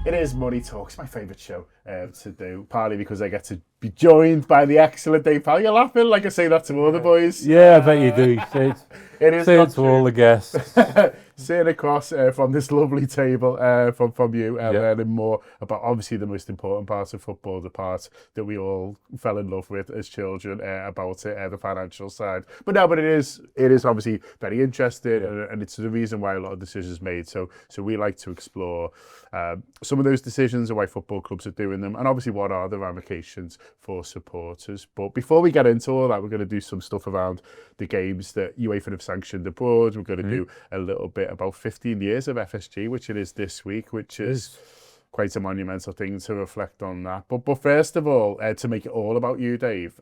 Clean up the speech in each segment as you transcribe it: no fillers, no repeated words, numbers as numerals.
It is Money Talk. It's my favourite show to do, partly because I get to be joined by the excellent Dave Powell. You're laughing like I say that to all the boys. Yeah, I bet you do. Say it to all the guests. Sitting across from this lovely table from you, learning more about obviously the most important part of football, the part that we all fell in love with as children, about it, the financial side. But it is obviously very interesting, and it's the reason why a lot of decisions are made. So we like to explore some of those decisions and why football clubs are doing them, and obviously what are the ramifications for supporters. But before we get into all that, we're going to do some stuff around the games that UEFA have sanctioned abroad. We're going to do a little bit about 15 years of FSG, which it is this week, which is quite a monumental thing to reflect on that. But first of all, to make it all about you, Dave,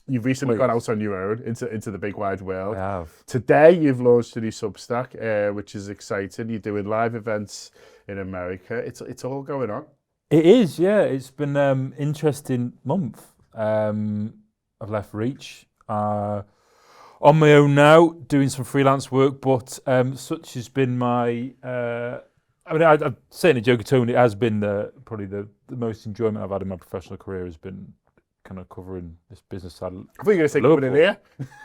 you've recently gone out on your own into the big wide world. I have. Today, you've launched a new Substack, which is exciting. You're doing live events in America. It's all going on. It is, yeah. It's been an interesting month. I've left Reach. On my own now, doing some freelance work, but such has been my... I'd say in a joking tone, it has been probably the most enjoyment I've had in my professional career has been kind of covering this business side. I thought you were going to say coming in here.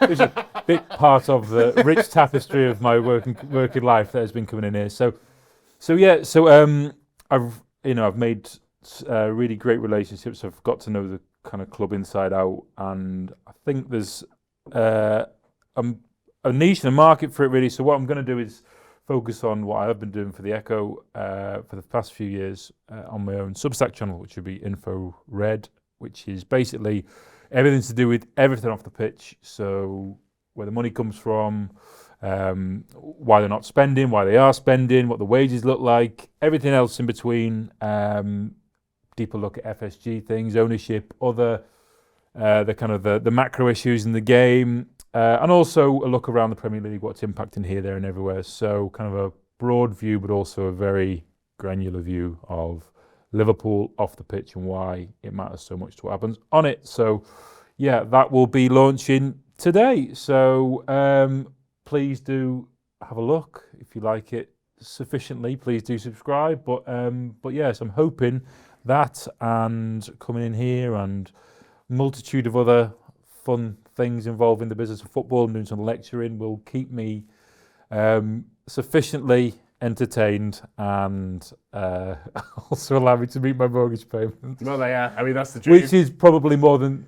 It's a big part of the rich tapestry of my working life that has been coming in here. So I've made really great relationships. I've got to know the kind of club inside out, and I think there's a niche and a market for it really. So what I'm going to do is focus on what I've been doing for the Echo for the past few years on my own Substack channel, which would be Info Red, which is basically everything to do with everything off the pitch. So where the money comes from, why they're not spending, why they are spending, what the wages look like, everything else in between. Deeper look at FSG things, ownership, other the macro issues in the game. And also a look around the Premier League, what's impacting here, there and everywhere. So kind of a broad view, but also a very granular view of Liverpool off the pitch and why it matters so much to what happens on it. So yeah, that will be launching today. So please do have a look if you like it sufficiently. Please do subscribe. But yes, I'm hoping that and coming in here and multitude of other fun things involving the business of football and doing some lecturing will keep me sufficiently entertained and also allow me to meet my mortgage payment. Well, I mean, that's the dream. Which is probably more than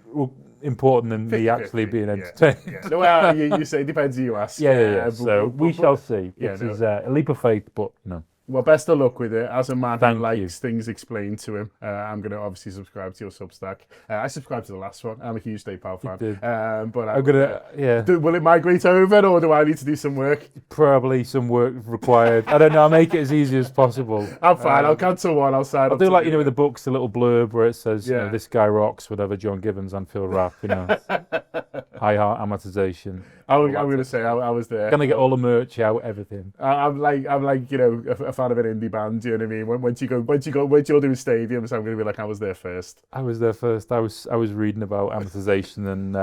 important than me actually being entertained. Yeah. No, well, you say it depends who you ask. Yeah. So we shall see. It is a leap of faith, but Well, best of luck with it. As a man who likes you. things explained to him, I'm going to obviously subscribe to your Substack. I subscribed to the last one. I'm a huge Dave Powell fan. But I'm gonna, will it migrate over, or do I need to do some work? Probably some work required. I don't know. I'll make it as easy as possible. I'm fine. I'll cancel one. I'll sign. I'll do like with the books, the little blurb where it says, this guy rocks, whatever. John Gibbons, Anfield Wrap. High heart amortization. I'm going to say I was there. Gonna get all the merch out, everything. I'm like a fan of an indie band. Do you know what I mean? Once you're doing stadiums, I'm going to be like I was there first. I was there first. I was reading about amortization and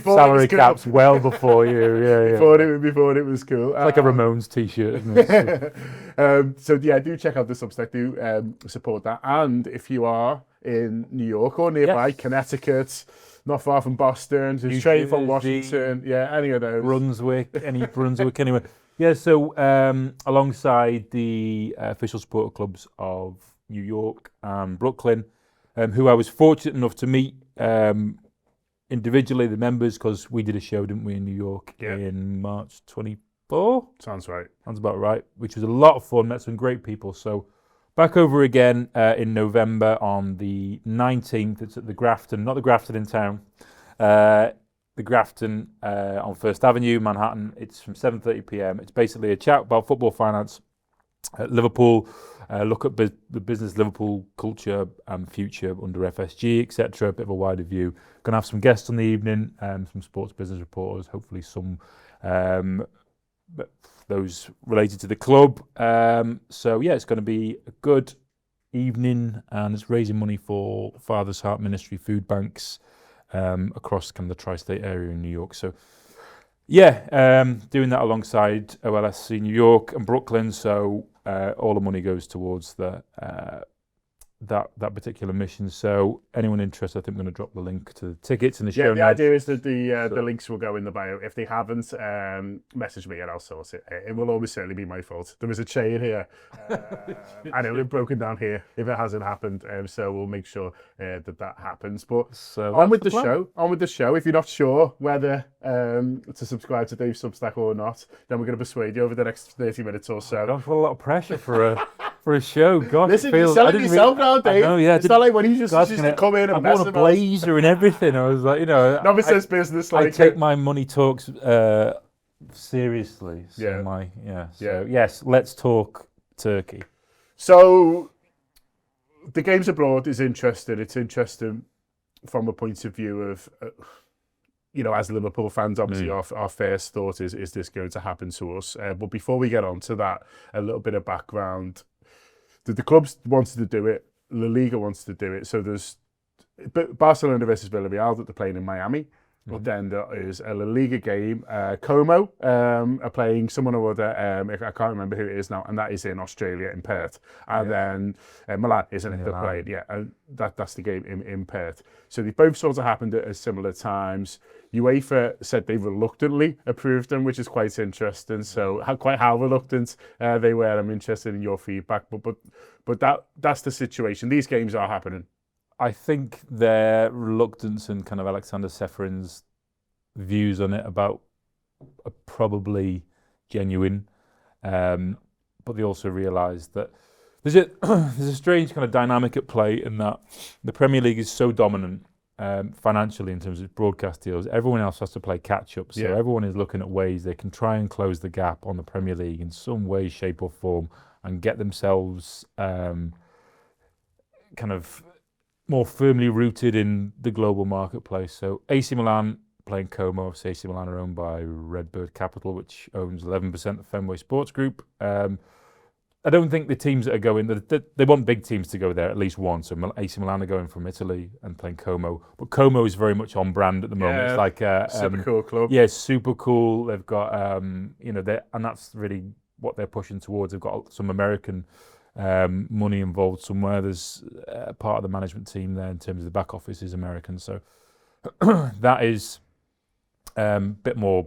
salary caps well before you. Yeah. Before it was cool. It's like a Ramones t-shirt, isn't it? So yeah, do check out the Substack. Do support that. And if you are in New York or nearby, Connecticut, not far from Boston, just train from Washington, any of those. Brunswick, anyway. Yeah, so alongside the official supporter clubs of New York and Brooklyn, who I was fortunate enough to meet individually, the members, because we did a show, didn't we, in New York in March 24? Sounds right. Sounds about right, which was a lot of fun, met some great people. So back over again in November on the 19th. It's at the Grafton, not the Grafton in town. The Grafton on First Avenue, Manhattan. It's from 7:30 p.m. It's basically a chat about football finance at Liverpool. Look at the business Liverpool culture and future under FSG, etc. A bit of a wider view. Going to have some guests on the evening, some sports business reporters. Hopefully some those related to the club. So yeah, it's going to be a good evening, and it's raising money for Father's Heart Ministry food banks across kind of the tri-state area in New York. So yeah, doing that alongside OLSC New York and Brooklyn. So all the money goes towards that particular mission. So anyone interested, I think I'm going to drop the link to the tickets in the show notes. The idea is that the links will go in the bio. If they haven't, message me and I'll sort it. It will always certainly be my fault. There was a chain here, and it would have broken down here if it hasn't happened. So we'll make sure that happens. But on with the show. On with the show. If you're not sure whether to subscribe to Dave's Substack or not, then we're going to persuade you over the next 30 minutes or so. Gosh, what a lot of pressure for a show. Gosh, listen, you're selling yourself now, Dave. I know, yeah. It's not like when he just used to come in and mess about. I bought a blazer and everything. I was like, Novice says business. I take my money talks seriously. So yes, let's talk Turkey. So the games abroad is interesting. It's interesting from a point of view of, as Liverpool fans, obviously our first thought is this going to happen to us? But before we get on to that, a little bit of background. The clubs wanted to do it. La Liga wants to do it. So there's Barcelona versus Villarreal that they're playing in Miami. But then there is a La Liga game. Como are playing someone or other. I can't remember who it is now, and that is in Australia in Perth. And then Milan, isn't it? They're playing, and that's the game in Perth. So they both sort of happened at similar times. UEFA said they reluctantly approved them, which is quite interesting. So how reluctant they were. I'm interested in your feedback. But that's the situation. These games are happening. I think their reluctance and kind of Alexander Seferin's views on it are probably genuine, but they also realise that there's a strange kind of dynamic at play in that the Premier League is so dominant financially in terms of broadcast deals. Everyone else has to play catch up, so everyone is looking at ways they can try and close the gap on the Premier League in some way, shape, or form, and get themselves kind of more firmly rooted in the global marketplace. So AC Milan playing Como. Obviously, AC Milan are owned by Redbird Capital, which owns 11% of Fenway Sports Group. I don't think the teams that are going, they want big teams to go there, at least one. So AC Milan are going from Italy and playing Como. But Como is very much on brand at the moment. It's like super cool club. Yeah, super cool. They've got, and that's really what they're pushing towards. They've got some American money involved somewhere. There's part of the management team there in terms of the back office is American. So that is a bit more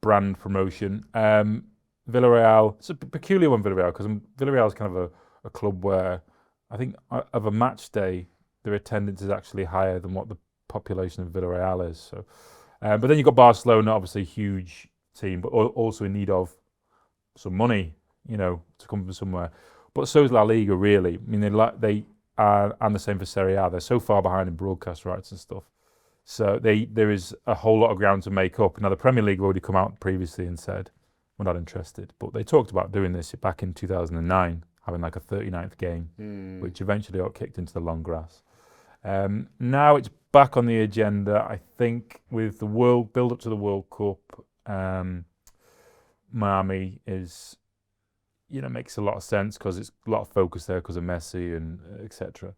brand promotion. Villarreal, it's a peculiar one, Villarreal, because Villarreal is kind of a club where I think of a match day, their attendance is actually higher than what the population of Villarreal is. So, but then you've got Barcelona, obviously a huge team, but also in need of some money, to come from somewhere. But so is La Liga, really. I mean, they are, and the same for Serie A. They're so far behind in broadcast rights and stuff. So there is a whole lot of ground to make up. Now, the Premier League have already come out previously and said, we're not interested. But they talked about doing this back in 2009, having like a 39th game, which eventually got kicked into the long grass. Now it's back on the agenda, I think, with the build-up to the World Cup. Miami is... makes a lot of sense because it's a lot of focus there because of Messi and etc.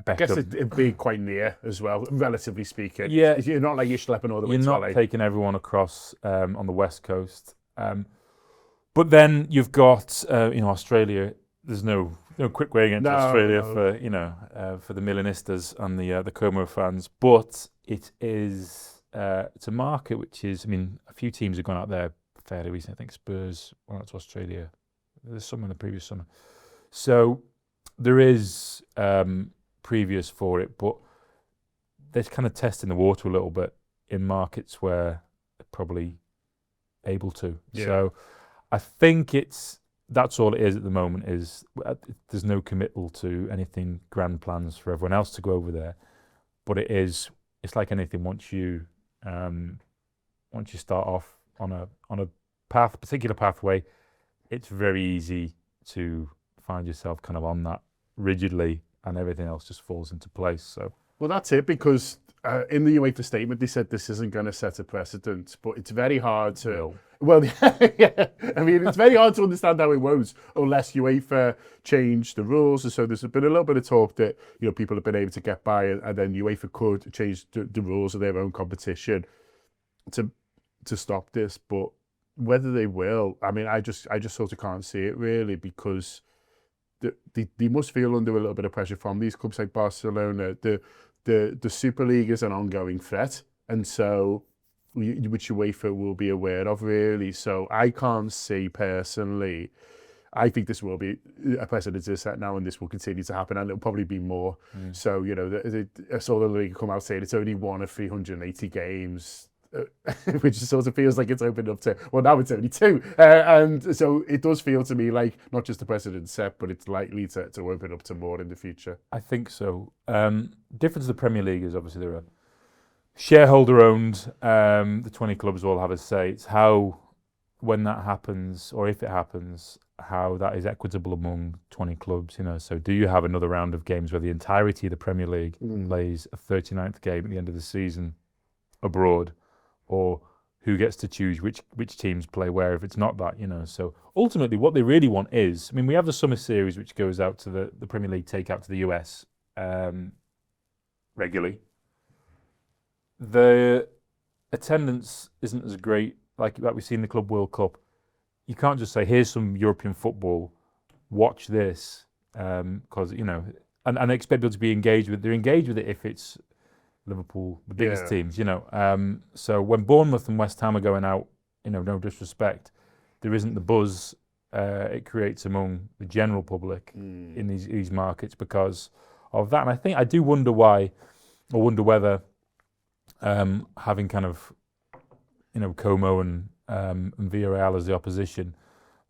I guess it'd be quite near as well, relatively speaking. Yeah. You're not like you're schlepping all the way to LA. You're not taking everyone across on the West Coast. But then you've got, Australia. There's no quick way against Australia for the Milanistas and the Como fans. But it is, it's a market which is, a few teams have gone out there fairly recently. I think Spurs went out to Australia. There's some in the previous summer. So there is previous for it, but they're kind of testing the water a little bit in markets where they're probably able to. Yeah. So I think that's all it is at the moment. Is there's no committal to anything grand plans for everyone else to go over there, but it's like anything. Once you start off on a particular pathway, it's very easy to find yourself kind of on that rigidly, and everything else just falls into place. So, well, that's it, because in the UEFA statement they said this isn't going to set a precedent, but it's very hard to. Well, yeah, it's very hard to understand how it won't unless UEFA change the rules. And so there's been a little bit of talk that people have been able to get by, and then UEFA could change the rules of their own competition to stop this. But whether they will, I mean, I just sort of can't see it really, because they must feel under a little bit of pressure from these clubs like Barcelona. The Super League is an ongoing threat, and so which UEFA will be aware of really. So I can't see personally. I think this will be a precedent is set now, and this will continue to happen, and it'll probably be more. So, you know, I saw the league come out saying it's only one of 380 games, which sort of feels like it's opened up to, well, now it's only two. And so it does feel to me like not just the precedent set, but it's likely to open up to more in the future. I think so. Difference of the Premier League is obviously they're shareholder-owned. The 20 clubs all have a say. It's how, when that happens, or if it happens, how that is equitable among 20 clubs, you know. So do you have another round of games where the entirety of the Premier League plays a 39th game at the end of the season abroad, or who gets to choose which teams play where if it's not that, you know. So ultimately what they really want is, I mean, we have the summer series which goes out to the Premier League, take out to the US regularly. The attendance isn't as great like we've seen in the Club World Cup. You can't just say, here's some European football, watch this, because, you know, and expect people to be engaged with it. They're engaged with it if it's Liverpool, the biggest teams, you know. So when Bournemouth and West Ham are going out, you know, no disrespect, there isn't the buzz it creates among the general public in these markets because of that. And I do wonder why, or wonder whether having kind of, you know, Como and Villarreal as the opposition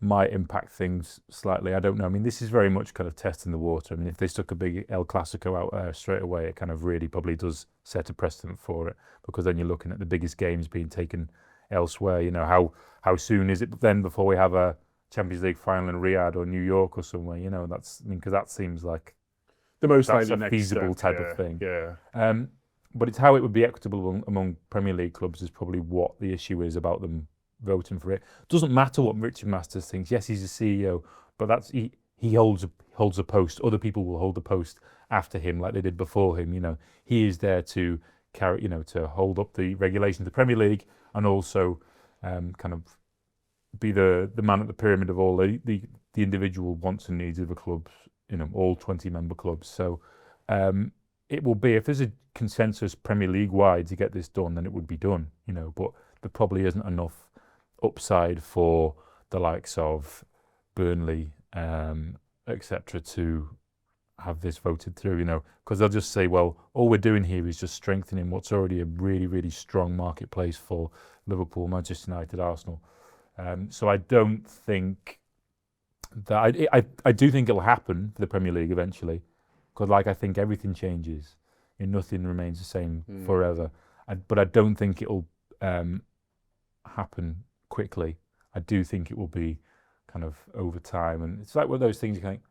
might impact things slightly. I don't know. I mean, this is very much kind of testing the water. I mean, if they stuck a big El Clasico out there straight away, it kind of really probably does set a precedent for it, because then you're looking at the biggest games being taken elsewhere. You know, how soon is it then before we have a Champions League final in Riyadh or New York or somewhere? You know, because that seems like the most that's likely a feasible type of thing. Yeah. But it's how it would be equitable among Premier League clubs is probably what the issue is about them voting for it. Doesn't matter what Richard Masters thinks. Yes, he's a CEO, but that's he holds a post. Other people will hold the post after him, like they did before him. You know, he is there to carry, you know, to hold up the regulations of the Premier League and also kind of be the man at the pyramid of all the individual wants and needs of the clubs. You know, all 20 member clubs. So it will be, if there's a consensus Premier League wide to get this done, then it would be done. You know, but there probably isn't enough upside for the likes of Burnley, etc., to have this voted through, you know, because they'll just say, well, all we're doing here is just strengthening what's already a really, really strong marketplace for Liverpool, Manchester United, Arsenal. So I don't think that, I do think it'll happen for the Premier League eventually, because like I think everything changes and nothing remains the same forever. But I don't think it'll happen quickly. I do think it will be kind of over time, and it's like one of those things you think,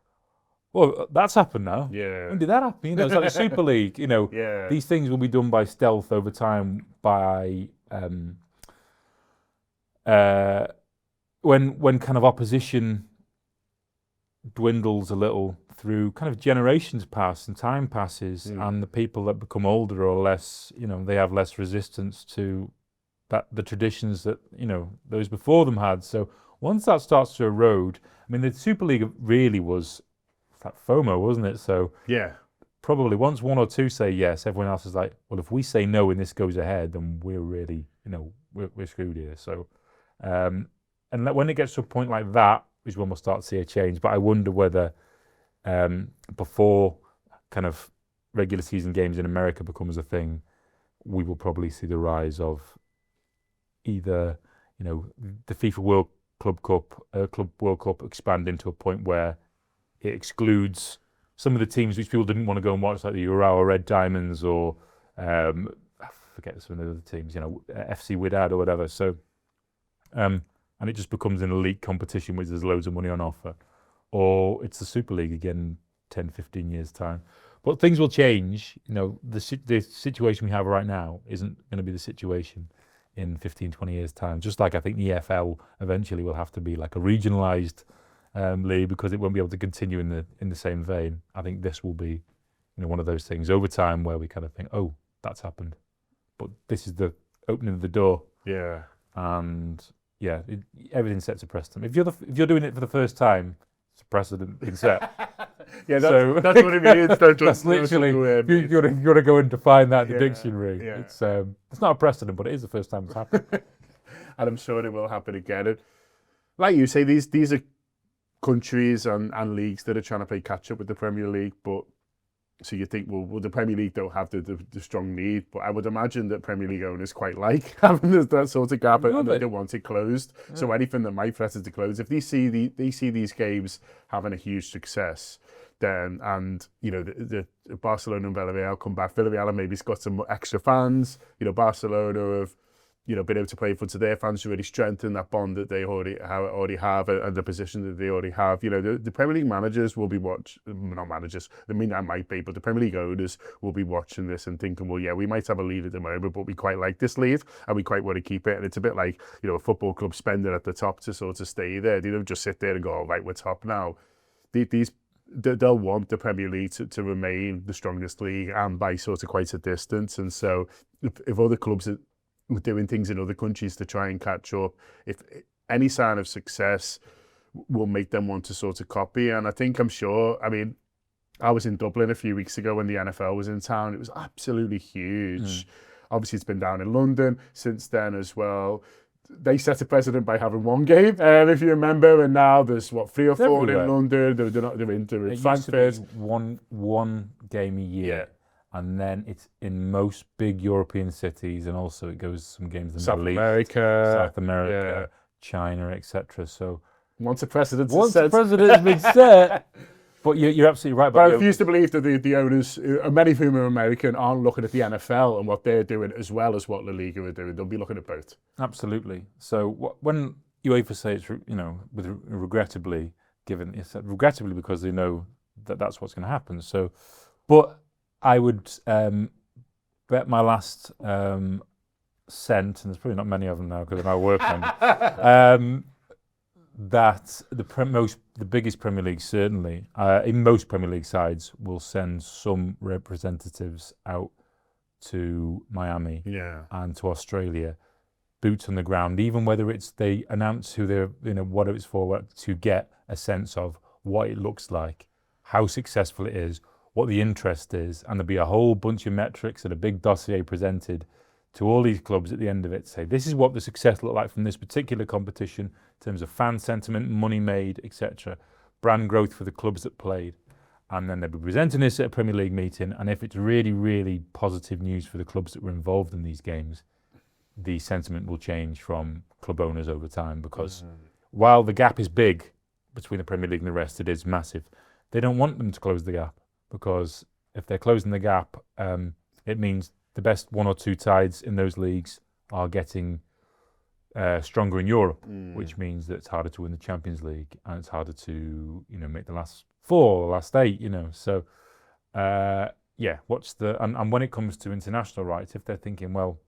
well, that's happened now. Yeah. When did that happen? You know, it's like the Super League. You know, these things will be done by stealth over time. By when kind of opposition dwindles a little through kind of generations pass and time passes, and the people that become older or less, you know, they have less resistance to that the traditions that, you know, those before them had. So once that starts to erode, I mean, the Super League really was that FOMO, wasn't it? So yeah, probably once one or two say yes, everyone else is like, well, if we say no and this goes ahead, then we're really, you know, we're screwed here. So and when it gets to a point like that is when we'll start to see a change. But I wonder whether before kind of regular season games in America becomes a thing, we will probably see the rise of either, you know, the FIFA World Cup expand into a point where it excludes some of the teams which people didn't want to go and watch, like the Urawa Red Diamonds or I forget some of the other teams, you know, FC Wydad or whatever. So and it just becomes an elite competition which there's loads of money on offer, or it's the Super League again 10, 15 years time. But things will change. You know, the situation we have right now isn't going to be the situation in 15, 20 years time. Just like I think the EFL eventually will have to be like a regionalised league, because it won't be able to continue in the same vein. I think this will be, you know, one of those things over time where we kind of think, oh, that's happened, but this is the opening of the door. Yeah. And everything sets a precedent. If you're doing it for the first time, it's a precedent being set. That's what it means. That's literally, if you want to go and define that in the dictionary, it's not a precedent, but it is the first time it's happened. And I'm sure it will happen again. And like you say, these are countries and leagues that are trying to play catch up with the Premier League, but so you think, well, the Premier League don't have the strong lead, but I would imagine that Premier League owners quite like having that sort of gap, and they don't want it closed. Yeah. So anything that might threaten to close, if they see these games having a huge success, then, and the Barcelona and Villarreal come back. Villarreal have maybe got some extra fans. Barcelona have been able to play in front of their fans to really strengthen that bond that they already have and the position that they already have. The Premier League managers will be not managers, I mean, that might be, but the Premier League owners will be watching this and thinking, well, yeah, we might have a lead at the moment, but we quite like this lead and we quite want to keep it. And it's a bit like, a football club spending at the top to sort of stay there. They don't just sit there and go, all right, we're top now. They'll want the Premier League to remain the strongest league and by sort of quite a distance. And so if other clubs are doing things in other countries to try and catch up, if any sign of success will make them want to sort of copy. And I'm sure, I was in Dublin a few weeks ago when the NFL was in town. It was absolutely huge. Obviously, it's been down in London since then as well. They set a precedent by having one game, if you remember, and now there's 3 or 4 in London. They're in Frankfurt. One game a year. Yeah. And then it's in most big European cities, and also it goes some games in South America, China, etc. So once a precedent has been set, but you're absolutely right. But I refuse to believe that the owners, many of whom are American, aren't looking at the NFL and what they're doing as well as what La Liga are doing. They'll be looking at both. Absolutely. So when UEFA say it's with regrettably because they know that that's what's going to happen. So, but I would bet my last cent, and there's probably not many of them now because I'm now working, that the biggest Premier League, certainly, in most Premier League sides, will send some representatives out to Miami and to Australia, boots on the ground, even whether it's they announce who they're, what it's for, to get a sense of what it looks like, how successful it is, what the interest is, and there'll be a whole bunch of metrics and a big dossier presented to all these clubs at the end of it, say this is what the success looked like from this particular competition in terms of fan sentiment, money made, etc., brand growth for the clubs that played. And then they'll be presenting this at a Premier League meeting, and if it's really, really positive news for the clubs that were involved in these games, the sentiment will change from club owners over time, because while the gap is big between the Premier League and the rest, it is massive. They don't want them to close the gap, because if they're closing the gap, it means the best 1 or 2 sides in those leagues are getting stronger in Europe, which means that it's harder to win the Champions League and it's harder to make the last 4 or last 8. So what's the and when it comes to international rights, if they're thinking, well,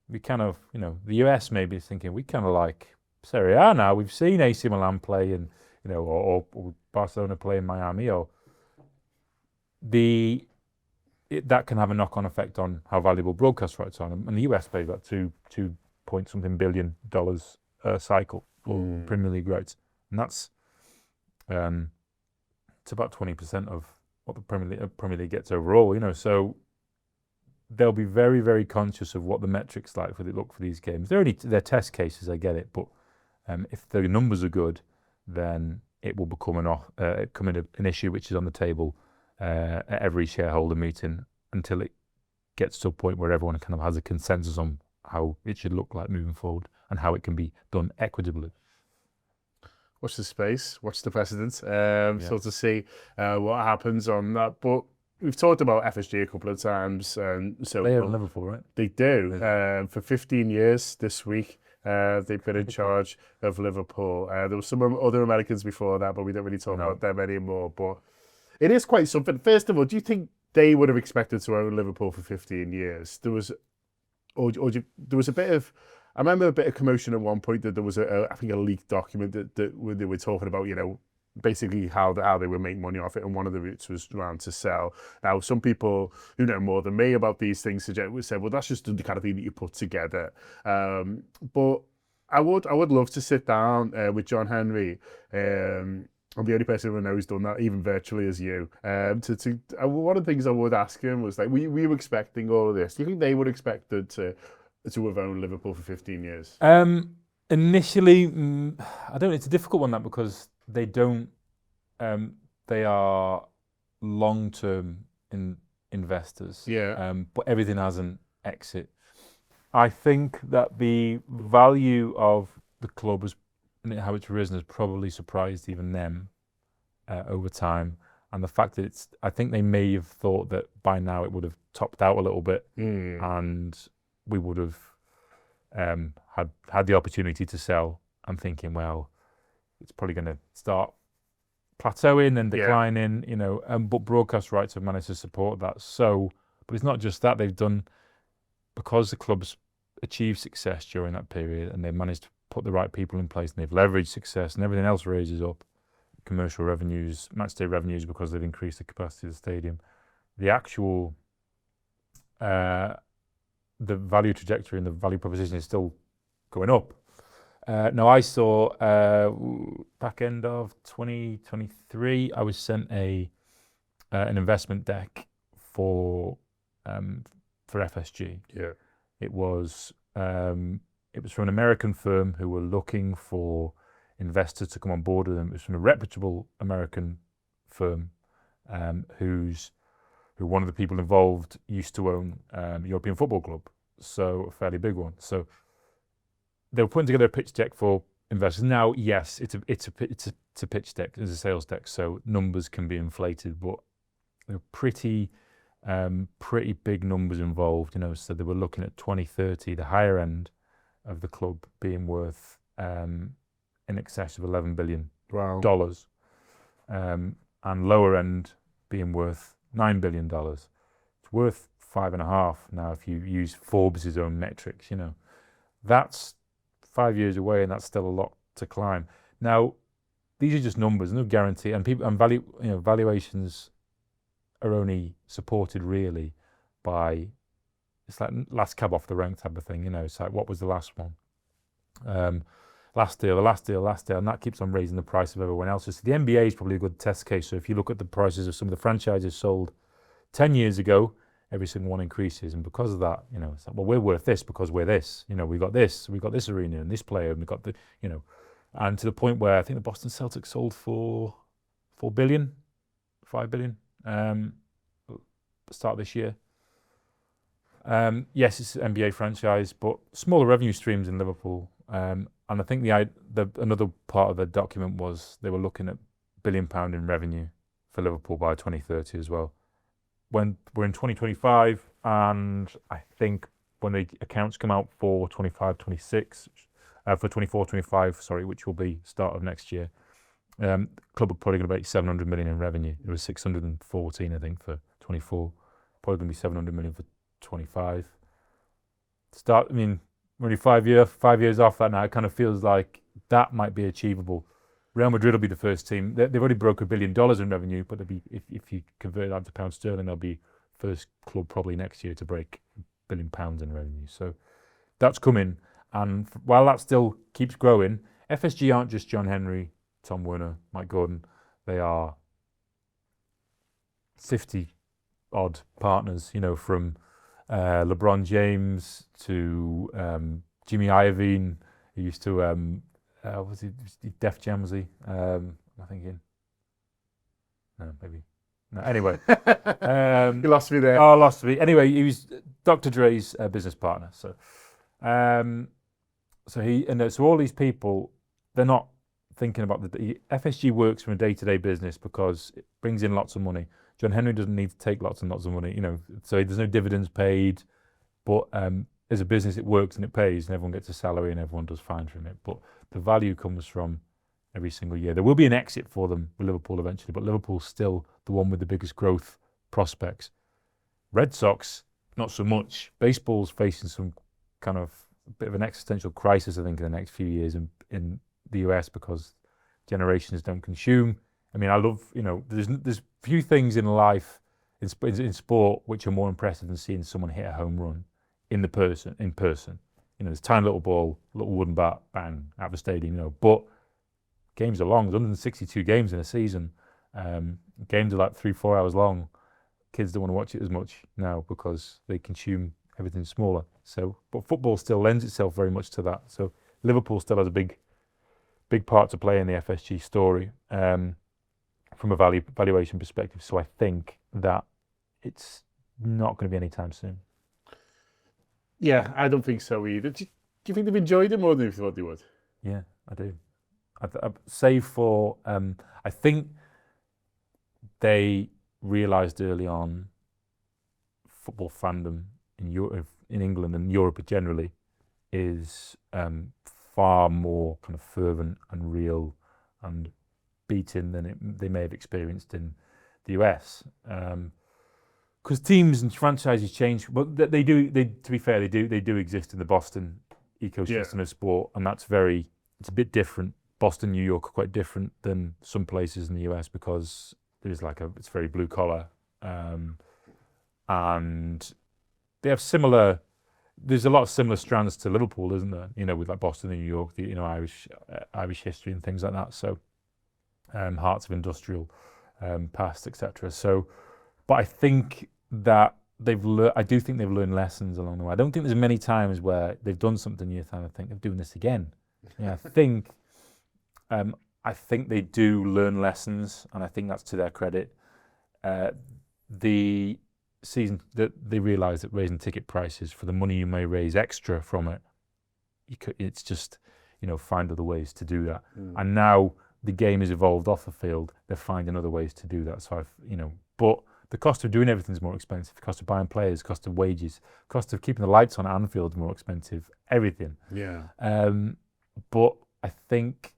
we kind of the US maybe is thinking we kind of like Serie A now. We've seen AC Milan play and or Barcelona play in Miami, or that can have a knock-on effect on how valuable broadcast rights are. And the US pays about $2 point something billion cycle for Premier League rights, and that's it's about 20% of what the Premier League gets overall. So they'll be very, very conscious of what the metrics look for these games. They're test cases, I get it, but if the numbers are good, then it will become an issue which is on the table at every shareholder meeting until it gets to a point where everyone kind of has a consensus on how it should look like moving forward and how it can be done equitably. Watch the space, watch the precedent, so to see what happens on that. But we've talked about FSG a couple of times. So they own Liverpool, right? They do. For 15 years this week, they've been in charge of Liverpool. There were some other Americans before that, but we don't really talk about them anymore. But it is quite something. First of all, do you think they would have expected to own Liverpool for 15 years? There was a bit of, I remember a bit of commotion at one point that there was I think a leaked document that they were talking about, basically how they would make money off it, and one of the routes was around to sell. Now, some people who know more than me about these things said, well, that's just the kind of thing that you put together. But I would love to sit down with John Henry. I'm the only person who I know who's done that, even virtually, as you. One of the things I would ask him was like, we were expecting all of this. Do you think they were expected to have owned Liverpool for 15 years? Initially, I don't. It's a difficult one that because they don't. They are long-term investors. Yeah. But everything has an exit. I think that the value of the club and how it's risen has probably surprised even them over time. And the fact that I think they may have thought that by now it would have topped out a little bit and we would have had the opportunity to sell. I'm thinking, well, it's probably going to start plateauing and declining, but broadcast rights have managed to support that. So, but it's not just that they've done, because the club's achieved success during that period and they've managed to put the right people in place and they've leveraged success and everything else raises up, commercial revenues, matchday revenues because they've increased the capacity of the stadium. The actual, the value trajectory and the value proposition is still going up. Now, I saw back end of 2023, I was sent an investment deck for FSG. Yeah. It was from an American firm who were looking for investors to come on board with them. It was from a reputable American firm who one of the people involved used to own European Football Club, so a fairly big one. So they were putting together a pitch deck for investors. Now, yes, it's a pitch deck, it's a sales deck, so numbers can be inflated, but they're pretty big numbers involved. So they were looking at 2030, the higher end of the club being worth in excess of $11 billion, and lower end being worth $9 billion. It's worth 5.5 now if you use Forbes' own metrics. That's 5 years away, and that's still a lot to climb. Now, these are just numbers, no guarantee, and valuations are only supported really by, it's like last cab off the rank type of thing. It's like, what was the last one? Last deal, and that keeps on raising the price of everyone else's. So the NBA is probably a good test case. So if you look at the prices of some of the franchises sold 10 years ago, every single one increases, and because of that, it's like, well, we're worth this because we're this. We got this arena and this player, and we got and to the point where I think the Boston Celtics sold for $5 billion, start of this year. Yes, it's an NBA franchise, but smaller revenue streams in Liverpool. And I think another part of the document was they were looking at £1 billion in revenue for Liverpool by 2030 as well. When we're in 2025, and I think when the accounts come out for 25-26, for 24-25, sorry, which will be start of next year, club are probably going to make 700 million in revenue. It was 614, I think, for 24. Probably going to be 700 million for 25. We're only 5 years off that now. It kind of feels like that might be achievable. Real Madrid will be the first team. They've already broke $1 billion in revenue, but they'll be, if you convert that to pound sterling, they'll be first club probably next year to break £1 billion in revenue. So that's coming. And while that still keeps growing, FSG aren't just John Henry, Tom Werner, Mike Gordon. They are 50 odd partners, from LeBron James to Jimmy Iovine, who used to was he Def Jam, was he? Am I thinking? No, maybe. No, anyway. You lost me there. Oh, lost me. Anyway, he was Dr. Dre's business partner. So, so all these people, they're not thinking about the FSG works from a day-to-day business because it brings in lots of money. John Henry doesn't need to take lots and lots of money, so there's no dividends paid, but as a business it works and it pays and everyone gets a salary and everyone does fine from it. But the value comes from every single year. There will be an exit for them with Liverpool eventually, but Liverpool's still the one with the biggest growth prospects. Red Sox, not so much. Baseball's facing some kind of bit of an existential crisis, I think, in the next few years in the US because generations don't consume. I mean, I love, there's few things in life, in sport, which are more impressive than seeing someone hit a home run in person. this tiny little ball, little wooden bat, bang, out of the stadium, But games are long. There's 162 games in a season. Games are like 3-4 hours long. Kids don't want to watch it as much now because they consume everything smaller. So, but football still lends itself very much to that. So Liverpool still has a big part to play in the FSG story from a valuation perspective. So I think that it's not going to be anytime soon. Yeah, I don't think so either. Do you think they've enjoyed it more than you thought they would? Yeah, I do. Save for, I think they realised early on football fandom in Europe, in England and Europe generally is far more kind of fervent and real and beaten than they may have experienced in the US. Because teams and franchises change, but they do. To be fair, they do exist in the Boston ecosystem of sport, and it's a bit different. Boston, New York are quite different than some places in the US because it's very blue collar, and they have similar. There's a lot of similar strands to Liverpool, isn't there? With like Boston and New York, the Irish history and things like that. So, hearts of industrial past, etc. So. But I think that I do think they've learned lessons along the way. I don't think there's many times where they've done something year time and think they're doing this again. I think they do learn lessons, and I think that's to their credit. The season that they realise that raising ticket prices for the money you may raise extra from it, it's just find other ways to do that. And now the game has evolved off the field. They're finding other ways to do that. So but the cost of doing everything is more expensive. The cost of buying players, the cost of wages, the cost of keeping the lights on at Anfield is more expensive. Everything. Yeah. But I think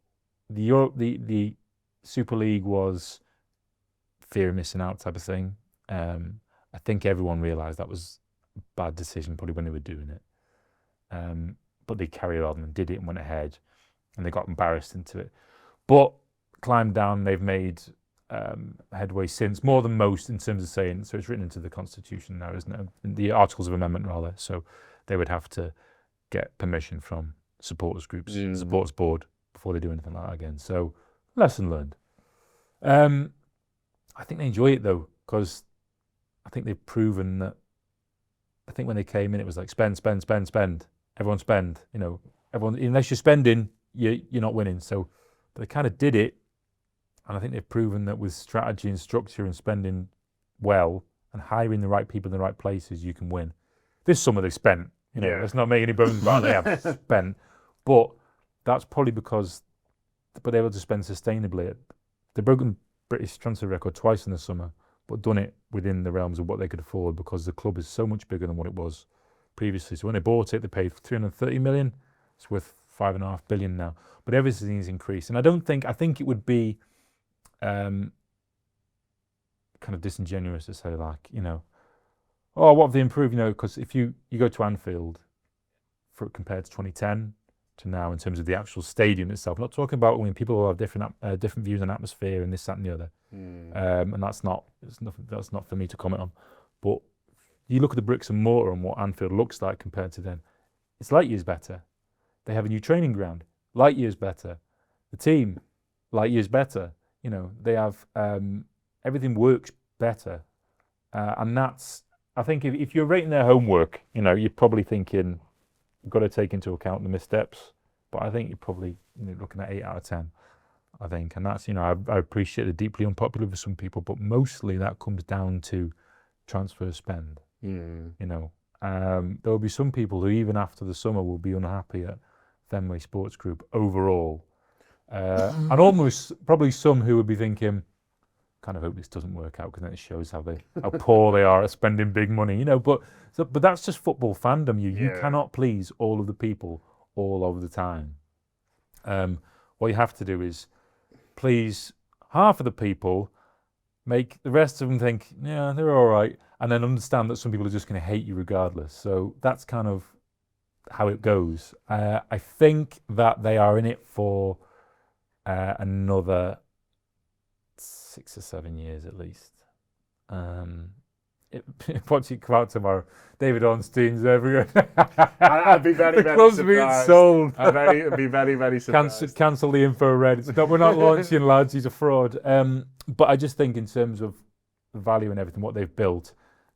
the Super League was fear of missing out type of thing. I think everyone realised that was a bad decision probably when they were doing it. But they carried on and did it and went ahead, and they got embarrassed into it. But climbed down. They've made headway since, more than most in terms of saying, so it's written into the Constitution now, isn't it? The Articles of Amendment, rather. So they would have to get permission from supporters groups, supporters board, before they do anything like that again. So lesson learned. I think they enjoy it though, because I think they've proven that. I think when they came in, it was like spend. Everyone spend. Everyone, unless you're spending, you're not winning. So they kind of did it. And I think they've proven that with strategy and structure and spending well and hiring the right people in the right places, you can win. This summer they've spent, let's not make any bones about it, they have spent. But that's probably because they've been able to spend sustainably. They've broken British transfer record twice in the summer, but done it within the realms of what they could afford because the club is so much bigger than what it was previously. So when they bought it, they paid 330 million. It's worth 5.5 billion now. But everything's increased. And I think it would be kind of disingenuous to say what have they improved? Because if you go to Anfield compared to 2010 to now in terms of the actual stadium itself, I'm not talking about when people will have different views on atmosphere and this, that, and the other, and that's not for me to comment on. But you look at the bricks and mortar and what Anfield looks like compared to then, it's light years better. They have a new training ground, light years better. The team, light years better. They have everything works better, and that's. I think if you're rating their homework, you're probably thinking you've got to take into account the missteps. But I think you're probably looking at 8 out of 10. I think, and that's I appreciate the deeply unpopular for some people, but mostly that comes down to transfer spend. There will be some people who even after the summer will be unhappy at Fenway Sports Group overall. And almost probably some who would be thinking, kind of hope this doesn't work out because then it shows how poor they are at spending big money, But that's just football fandom. You cannot please all of the people all of the time. What you have to do is please half of the people, make the rest of them think, yeah, they're all right, and then understand that some people are just going to hate you regardless. So that's kind of how it goes. I think that they are in it for another 6 or 7 years at least. watch it come out tomorrow. David Ornstein's everywhere. I'd be very, the very club's surprised. being sold. I'd be very, very surprised. Cancel the info red. We're not launching, lads. He's a fraud. But I just think in terms of value and everything, what they've built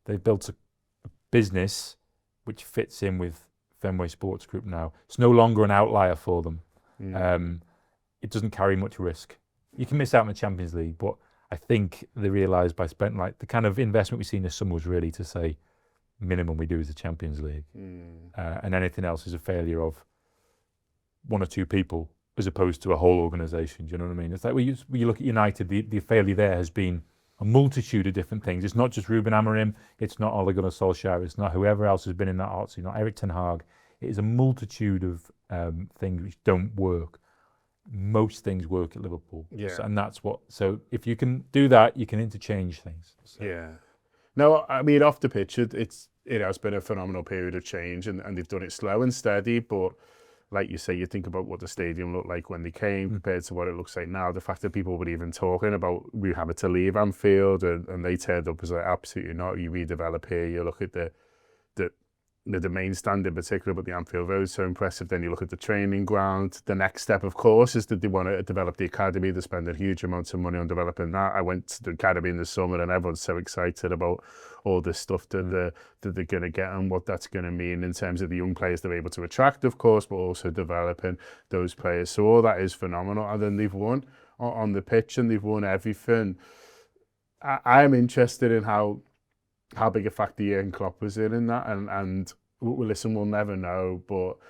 a business which fits in with Fenway Sports Group now. It's no longer an outlier for them. It doesn't carry much risk. You can miss out on the Champions League, but I think they realised by spending like the kind of investment we've seen this summer was really to say minimum we do is the Champions League, and anything else is a failure of one or two people as opposed to a whole organisation. Do you know what I mean? It's like when you look at United, the failure there has been a multitude of different things. It's not just Ruben Amorim, it's not Ole Gunnar Solskjaer, it's not whoever else has been in that art scene, not Erik ten Hag. It is a multitude of things which don't work. Most things work at Liverpool, and that's what. So if you can do that, you can interchange things. So. Yeah. No, I mean off the pitch, it has been a phenomenal period of change, and they've done it slow and steady. But like you say, you think about what the stadium looked like when they came compared to what it looks like now. The fact that people were even talking about we having to leave Anfield, and they turned up as like absolutely not. You redevelop here. You look at the main stand in particular, but the Anfield Road is so impressive. Then you look at the training ground. The next step, of course, is that they want to develop the academy. They're spending huge amounts of money on developing that. I went to the academy in the summer, and everyone's so excited about all this stuff that they're going to get and what that's going to mean in terms of the young players they're able to attract, of course, but also developing those players. So all that is phenomenal. And then they've won on the pitch, and they've won everything. I'm interested in how big a factor Jurgen Klopp was in that, and listen, we'll never know,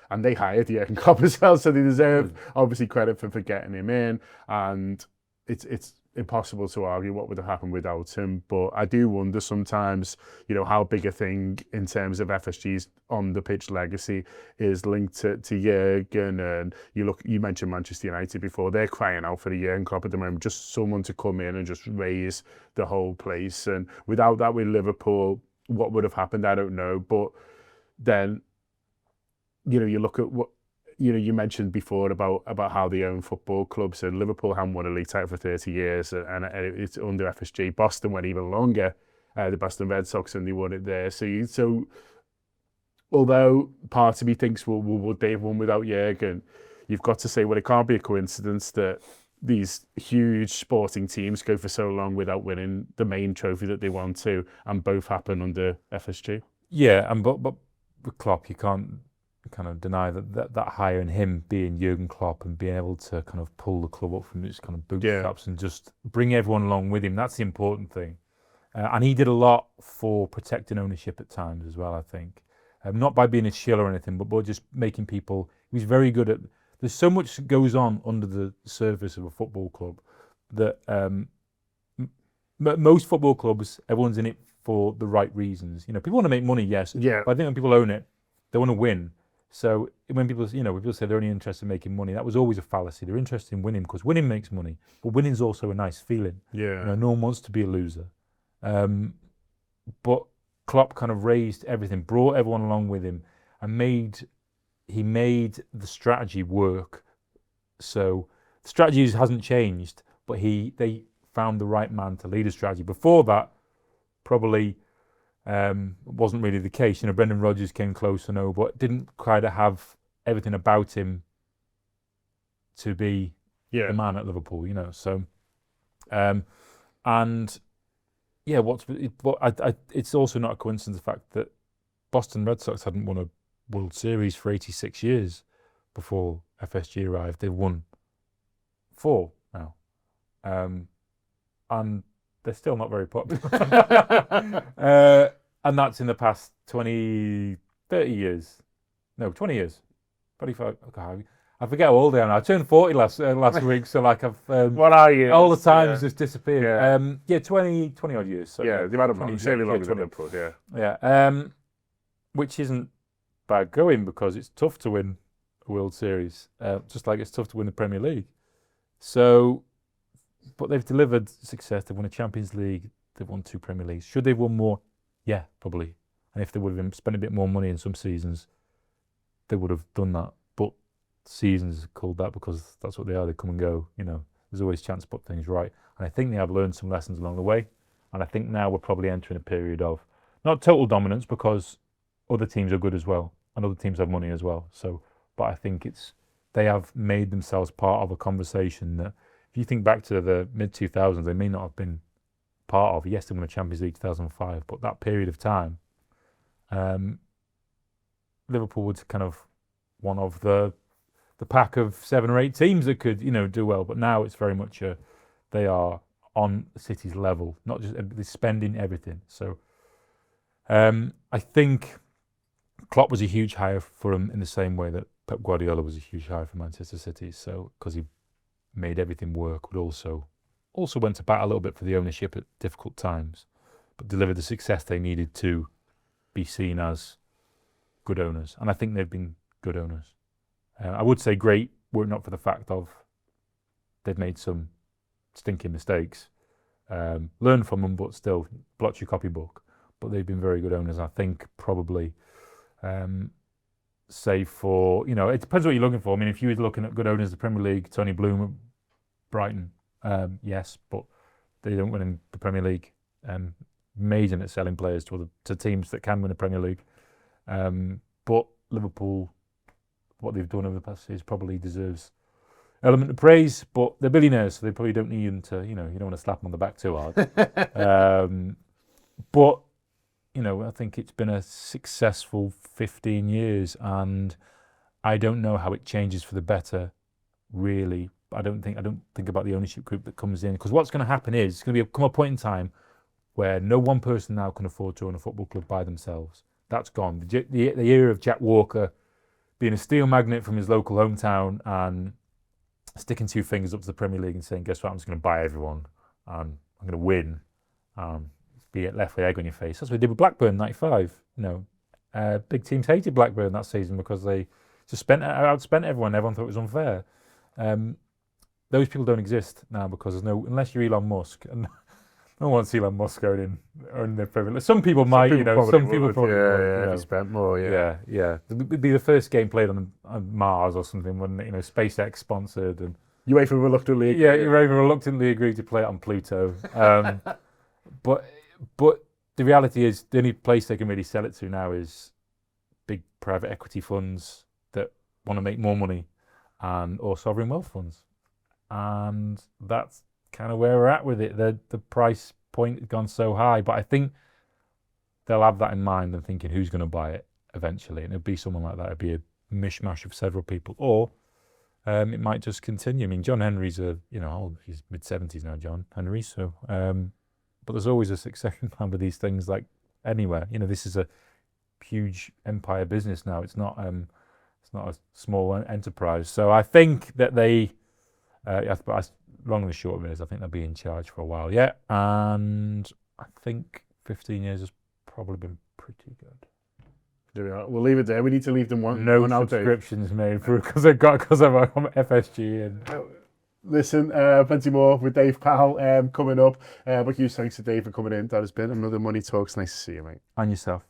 and they hired Jurgen Klopp as well, so they deserve obviously credit for getting him in, and it's impossible to argue what would have happened without him. But I do wonder sometimes, how big a thing in terms of FSG's on the pitch legacy is linked to Jurgen. And you mentioned Manchester United before; they're crying out for the Jurgen Klopp at the moment, just someone to come in and just raise the whole place. And without that, with Liverpool, what would have happened? I don't know, but then, you look at what, you mentioned before about how they own football clubs, and Liverpool haven't won a league title for 30 years, and it's under FSG. Boston went even longer, the Boston Red Sox, and they won it there. So although part of me thinks, would they have won without Jurgen? You've got to say, well, it can't be a coincidence that these huge sporting teams go for so long without winning the main trophy that they want to, and both happen under FSG. Yeah, and but with Klopp, you can't kind of deny that hire in him being Jurgen Klopp and being able to kind of pull the club up from its kind of bootstraps and just bring everyone along with him. That's the important thing. And he did a lot for protecting ownership at times as well, I think. Not by being a shill or anything, but just making people... He was very good at... There's so much that goes on under the surface of a football club that most football clubs, everyone's in it for the right reasons. People want to make money, yes. Yeah. But I think when people own it, they want to win. So when people say they're only interested in making money, that was always a fallacy. They're interested in winning because winning makes money. But winning's also a nice feeling. Yeah. No one wants to be a loser. But Klopp kind of raised everything, brought everyone along with him, and he made the strategy work. So the strategy hasn't changed, but they found the right man to lead a strategy. Before that, probably wasn't really the case. Brendan Rodgers came close, but didn't quite have everything about him to be the man at Liverpool. So, and yeah, it's also not a coincidence the fact that Boston Red Sox hadn't won a World Series for 86 years before FSG arrived. They've won 4 now, and they're still not very popular. And that's in the past 20 years. No, 20 years. 25. Okay, I forget how old I am now. I turned 40 last week, so like I've... what are you? All the time has just disappeared. 20 odd years. So they've had a certainly longer than Liverpool, Yeah, which isn't bad going because it's tough to win a World Series, just like it's tough to win the Premier League. So... But they've delivered success. They've won a Champions League. They've won 2 Premier Leagues. Should they have won more? Yeah, probably. And if they would have spent a bit more money in some seasons, they would have done that. But seasons are called that because that's what they are. They come and go. There's always a chance to put things right. And I think they have learned some lessons along the way. And I think now we're probably entering a period of not total dominance, because other teams are good as well, and other teams have money as well. So, but I think they have made themselves part of a conversation that, if you think back to the mid-2000s, they may not have been part of. Yes, they won the Champions League 2005, but that period of time, Liverpool was kind of one of the pack of 7 or 8 teams that could, do well. But now it's very much they are on City's level, not just they're spending everything. So I think Klopp was a huge hire for him in the same way that Pep Guardiola was a huge hire for Manchester City. So because he made everything work, but also went to bat a little bit for the ownership at difficult times, but delivered the success they needed to be seen as good owners. And I think they've been good owners. I would say great were it not for the fact of they've made some stinking mistakes. Learn from them, but still blot your copybook. But they've been very good owners. I think probably, save for, it depends what you're looking for. I mean, if you were looking at good owners of the Premier League, Tony Bloom at Brighton, yes, but they don't win in the Premier League. Amazing at selling players to teams that can win the Premier League. But Liverpool, what they've done over the past years probably deserves element of praise, but they're billionaires, so they probably don't need them to, you don't want to slap them on the back too hard. But, I think it's been a successful 15 years, and I don't know how it changes for the better, really. I don't think about the ownership group that comes in, because what's going to happen is it's going to come a point in time where no one person now can afford to own a football club by themselves. That's gone. The era of Jack Walker being a steel magnet from his local hometown and sticking 2 fingers up to the Premier League and saying, guess what, I'm just going to buy everyone and I'm going to win. Be it left with egg on your face. That's what they did with Blackburn 95. Big teams hated Blackburn that season because they just outspent everyone. Everyone thought it was unfair. Those people don't exist now because unless you're Elon Musk, and no one wants Elon Musk owning the Premier League. Some people might, some people probably would, if you spent more, yeah. It'd be the first game played on Mars or something, wouldn't it? SpaceX sponsored, and UEFA reluctantly, agreed to play it on Pluto. But the reality is, the only place they can really sell it to now is big private equity funds that want to make more money, or sovereign wealth funds, and that's kind of where we're at with it. The price point has gone so high, but I think they'll have that in mind and thinking who's going to buy it eventually, and it'll be someone like that. It'll be a mishmash of several people, or it might just continue. I mean, John Henry's he's mid-70s now, John Henry, so but there's always a succession plan with these things, like anywhere. This is a huge empire business now. It's not a small enterprise. So I think that they, long and the short of it is, I think they'll be in charge for a while yet. And I think 15 years has probably been pretty good. There we are. We'll leave it there. We need to leave them one subscriptions made for because of FSG and. Listen, plenty more with Dave Powell coming up. But huge thanks to Dave for coming in. That has been another Money Talks. Nice to see you, mate. And yourself.